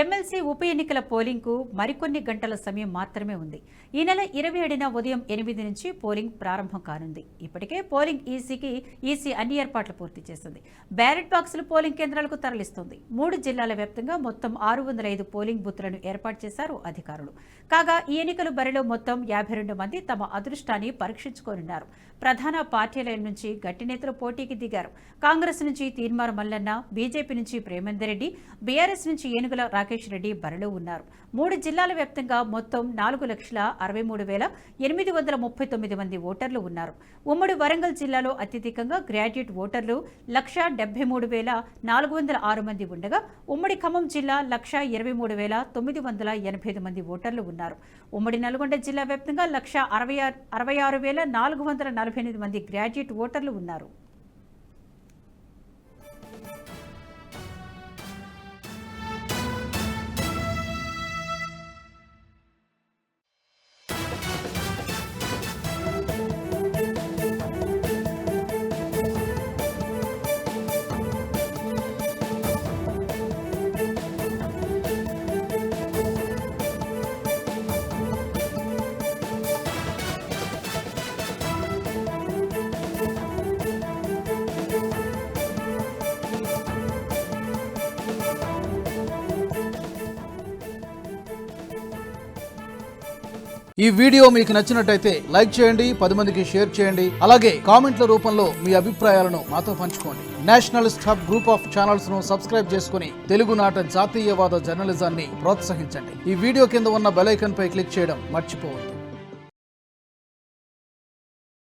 MLC ఉప ఎన్నికల పోలింగ్కు మరికొన్ని గంటల సమయం మాత్రమే ఉంది. ఈ నెల 27న ఉదయం 8 నుంచి పోలింగ్ ప్రారంభం కానుంది. ఇప్పటికే పోలింగ్ ఈసీ అన్ని ఏర్పాట్లు పూర్తి చేసింది. బ్యాలెట్ బాక్సులు పోలింగ్ కేంద్రాలకు తరలిస్తుంది. 3 జిల్లాల వ్యాప్తంగా మొత్తం 605 పోలింగ్ బూత్లను ఏర్పాటు చేశారు అధికారులు. కాగా ఈ ఎన్నికల బరిలో మొత్తం 52 మంది తమ అదృష్టాన్ని పరీక్షించుకోనున్నారు. ప్రధాన పార్టీల నుంచి గట్టి నేతలు పోటీకి దిగారు. కాంగ్రెస్ నుంచి తీన్మార్ మల్లన్న, బీజేపీ నుంచి ప్రేమేందర్ రెడ్డి, బీఆర్ఎస్ నుంచి ఏనుగుల రాకేష్ రెడ్డి బరిలో ఉన్నారు. 3 జిల్లాల వ్యాప్తంగా మొత్తం 4,63,839 మంది ఓటర్లు ఉన్నారు. ఉమ్మడి వరంగల్ జిల్లాలో అత్యధికంగా గ్రాడ్యుయేట్ ఓటర్లు 1,73,406 మంది ఉండగా, ఉమ్మడి ఖమ్మం జిల్లా 1,23,985 మంది ఓటర్లు ఉన్నారు. ఉమ్మడి నల్గొండ జిల్లా వ్యాప్తంగా 1,66,448 మంది గ్రాడ్యుయేట్ ఓటర్లు ఉన్నారు. ఈ వీడియో మీకు నచ్చినట్టయితే లైక్ చేయండి, 10 మందికి షేర్ చేయండి. అలాగే కామెంట్ల రూపంలో మీ అభిప్రాయాలను మాతో పంచుకోండి. Nationalist hub group of channels ను సబ్స్క్రైబ్ చేసుకుని తెలుగునాట జాతీయవాద జర్నలిజాన్ని ప్రోత్సహించండి. ఈ వీడియో కింద ఉన్న బెల్ ఐకాన్ పై క్లిక్ చేయడం మర్చిపోవద్దు.